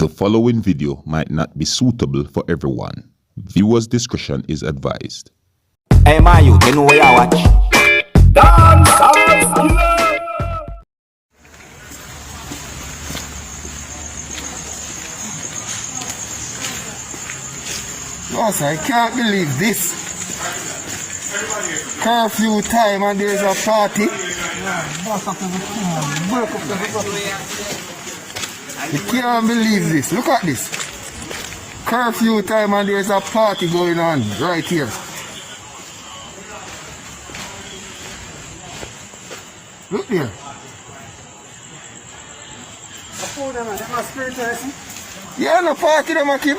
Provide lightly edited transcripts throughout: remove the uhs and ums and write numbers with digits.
The following video might not be suitable for everyone. Viewers' discretion is advised. Hey man, you know where I watch? Dancehall. No, sir, I can't believe this. Curfew time and there's a party. You can't believe this. Look at this. Curfew time and there's a party going on right here. Look there. Yeah, no party them, Akim.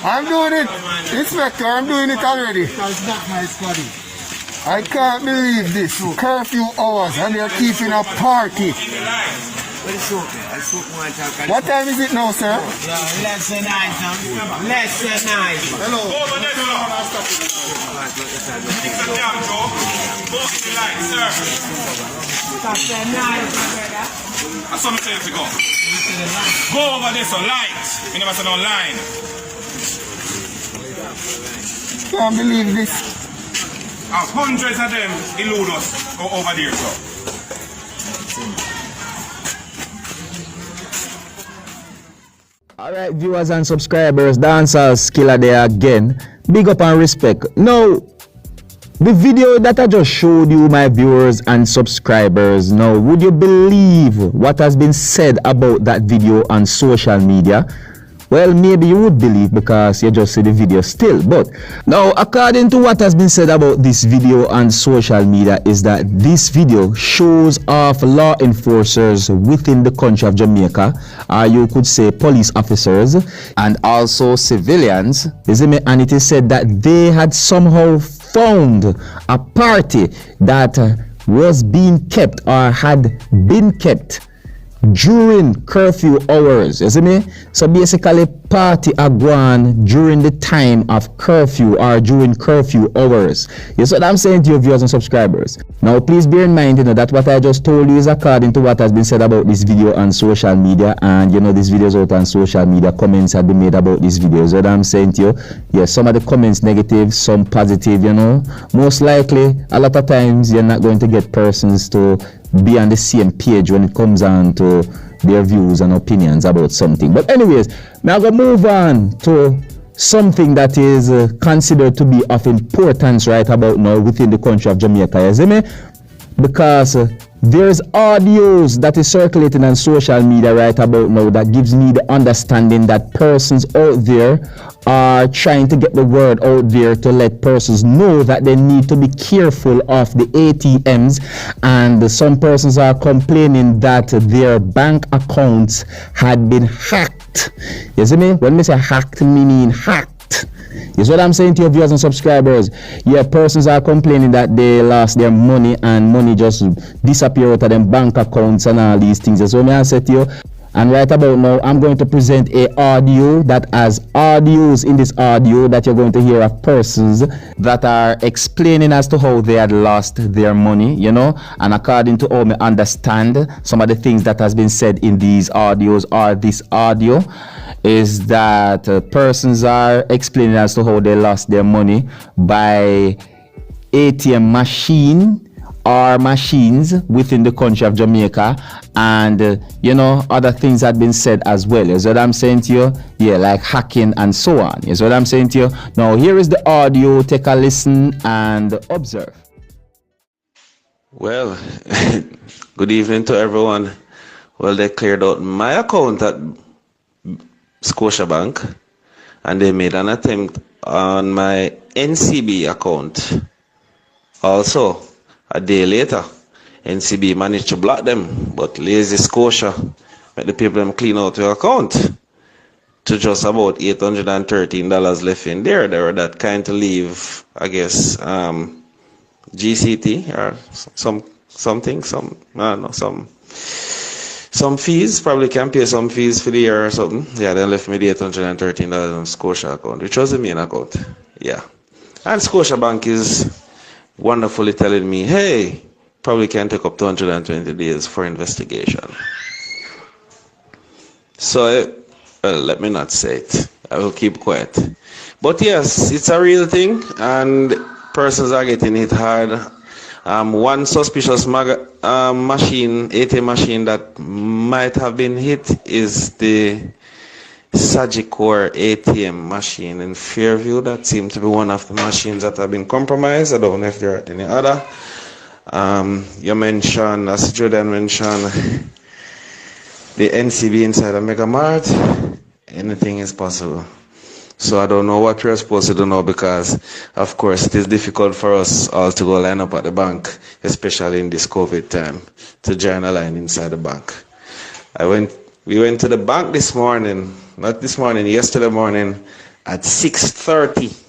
I'm doing it, Inspector, I'm doing it already. That's not nice, buddy. I can't believe this. Curfew hours and they're keeping a party. What time is it now, sir? Yeah, less than 9, son. Less than 9. Hello. Less than 9, brother. That's what I'm saying to go. Go over there, so light. You never said online. Can't believe this. Hundreds of them elude us. Go over there, so. Alright, viewers and subscribers, Dancehall there again. Big up and respect. Now, the video that I just showed you, my viewers and subscribers, now, would you believe what has been said about that video on social media? Well, maybe you would believe because you just see the video still. But now, according to what has been said about this video on social media, is that this video shows off law enforcers within the country of Jamaica, or you could say police officers, and also civilians. And it is said that they had somehow found a party that was being kept or had been kept during curfew hours, you see me? So basically party are going during the time of curfew or during curfew hours. You see what I'm saying to your viewers and subscribers? Now please bear in mind, that what I just told you is according to what has been said about this video on social media, and this video is out on social media. Comments have been made about this video. So what I'm saying to you, yes, some of the comments negative, some positive, most likely a lot of times you're not going to get persons to be on the same page when it comes on to their views and opinions about something. But anyways, now I'm going to move on to something that is considered to be of importance right about now within the country of Jamaica, you see me? Because there's audios that is circulating on social media right about now that gives me the understanding that persons out there are trying to get the word out there to let persons know that they need to be careful of the ATMs, and some persons are complaining that their bank accounts had been hacked. You see me? When we say hacked, meaning hacked. Is what I'm saying to your viewers and subscribers. Yeah, persons are complaining that they lost their money and money just disappeared out of them bank accounts and all these things. So I said to you, and right about now, I'm going to present a audio that has audios in this audio that you're going to hear of persons that are explaining as to how they had lost their money, and according to how I understand some of the things that has been said in these audios or this audio is that persons are explaining as to how they lost their money by ATM machine or machines within the country of Jamaica, and other things had been said as well. Is what I'm saying to you? Yeah, like hacking and so on. Is what I'm saying to you? Now here is the audio. Take a listen and observe. Well, good evening to everyone. Well, they cleared out my account at Scotiabank, and they made an attempt on my NCB account. Also, a day later, NCB managed to block them, but lazy Scotia made the people them clean out your account to just about $813 left in there. They were that kind to leave, I guess, GCT or some fees. Probably can pay some fees for the year or something. Yeah, they left me the $813 on Scotia account, which was the main account. Yeah, and Scotiabank is wonderfully telling me, hey, probably can take up to 120 days for investigation. So, let me not say it. I will keep quiet. But yes, it's a real thing, and persons are getting hit hard. One suspicious machine, ATM machine that might have been hit is the Sagicor ATM machine in Fairview. That seems to be one of the machines that have been compromised. I don't know if there are any other. You mentioned, as Jordan mentioned, the NCB inside a Mega Mart. Anything is possible. So I don't know what we're supposed to do now, because of course it is difficult for us all to go line up at the bank, especially in this COVID time, to join a line inside the bank. We went to the bank this morning, not this morning, yesterday morning at 6:30.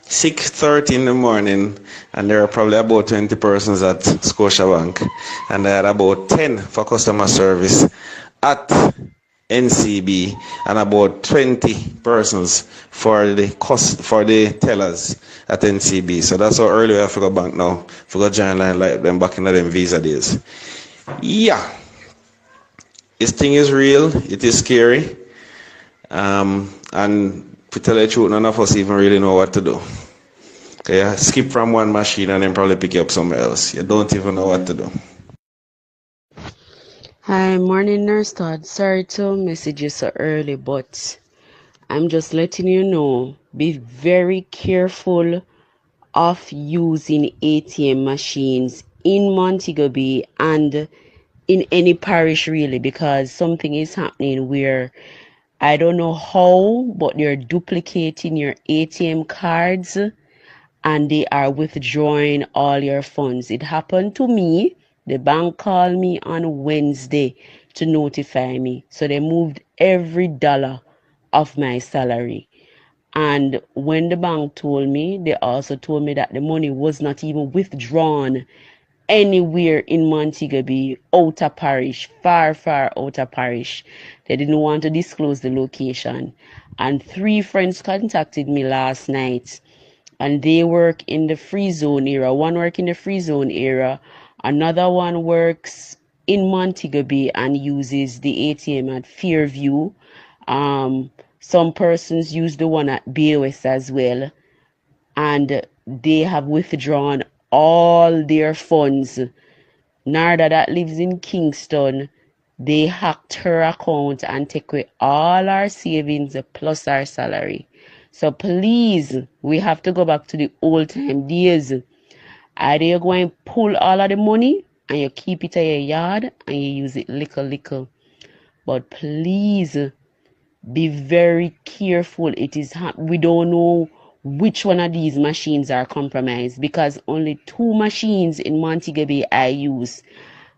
6:30 in the morning, and there are probably about 20 persons at Scotiabank, and I had about 10 for customer service at NCB, and about 20 persons for the tellers at NCB. So that's how early I have to go bank now, for go join line like them back in them visa days. Yeah, this thing is real. It is scary, and to tell the truth, none of us even really know what to do. Okay, skip from one machine and then probably pick up somewhere else. You don't even know what to do. Hi, morning Nurse Todd. Sorry to message you so early, but I'm just letting you know, be very careful of using ATM machines in Montego Bay and in any parish really, because something is happening where I don't know how, but they're duplicating your ATM cards and they are withdrawing all your funds. It happened to me. The bank called me on Wednesday to notify me. So they moved every dollar of my salary. And when the bank told me, they also told me that the money was not even withdrawn anywhere in Montego Bay, outer parish, far outer parish. They didn't want to disclose the location. And 3 friends contacted me last night, and they work in the free zone area. One work in the free zone area. Another one works in Montego Bay and uses the ATM at Fairview. Some persons use the one at BOS as well. And they have withdrawn all their funds. Narda, that lives in Kingston, they hacked her account and take away all our savings plus our salary. So please, we have to go back to the old time days. Either you go and pull all of the money and you keep it at your yard and you use it little. But please be very careful. We don't know which one of these machines are compromised, because only 2 machines in Montego Bay I use,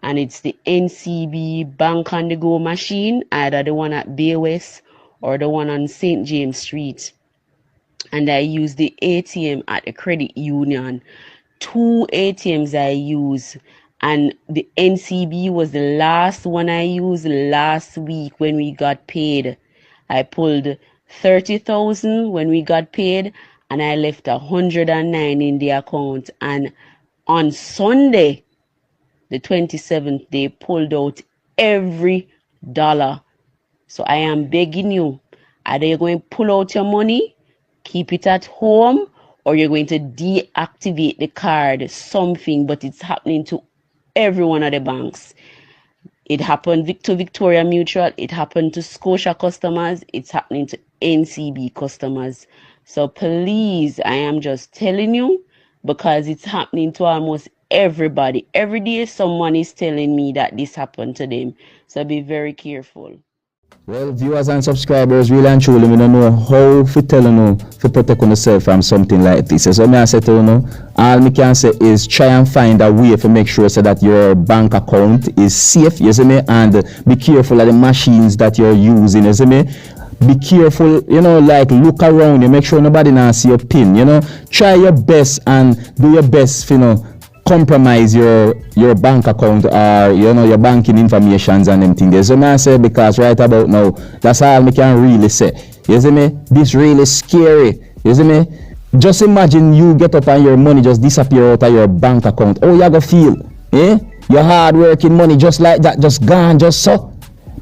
and it's the NCB Bank on the Go machine, either the one at BOS or the one on St. James Street. And I use the ATM at the credit union. 2 ATMs I use, and the NCB was the last one I used last week when we got paid. I pulled 30,000 when we got paid, and I left 109 in the account. And on Sunday, the 27th, they pulled out every dollar. So I am begging you, either you're going to pull out your money, keep it at home, or you're going to deactivate the card, something. But it's happening to every one of the banks. It happened to Victoria Mutual, it happened to Scotia customers, it's happening to NCB customers. So please, I am just telling you, because it's happening to almost everybody. Every day someone is telling me that this happened to them. So be very careful. Well, viewers and subscribers, really and truly, we don't know how to tell you to protect yourself from something like this. So I say to you, all me can say is try and find a way to make sure so that your bank account is safe, you see me, and be careful of the machines that you're using, you see me. Be careful, like look around you, make sure nobody now see your pin, Try your best and do your best, compromise your bank account or your banking informations and them things. So I say, because right about now, that's all me can really say. You see me? This really scary. You see me? Just imagine you get up and your money just disappear out of your bank account. Oh, you gonna feel, Your hard working money just like that, just gone, just so.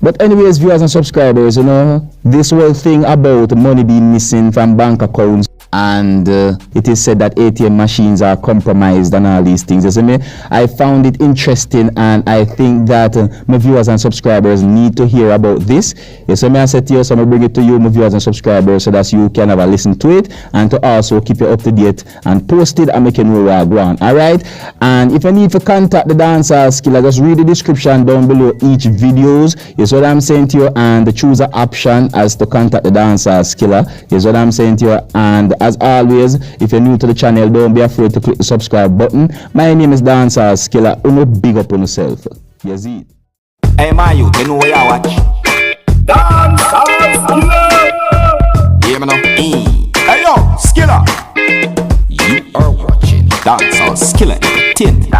But anyways, viewers and subscribers, you know, this whole thing about money being missing from bank accounts, and it is said that ATM machines are compromised and all these things. You see me? I found it interesting, and I think that my viewers and subscribers need to hear about this. You see me? I said to you, so I'm going to bring it to you, my viewers and subscribers, so that you can have a listen to it and to also keep you up to date and post it and make you know where I go on. Alright? And if you need to contact the Dancehall Skilla, just read the description down below each videos. You see what I'm saying to you? And choose an option as to contact the Dancehall Skilla. You see what I'm saying to you? And as always, if you're new to the channel, don't be afraid to click the subscribe button. My name is Dancehall Skilla. Uno big up on yourself. You see it? Hey, my youth, you know where I watch? Dancehall Skilla! Yeah, man. Hey, yo, Skilla! You are watching Dancehall Skilla Entertainment.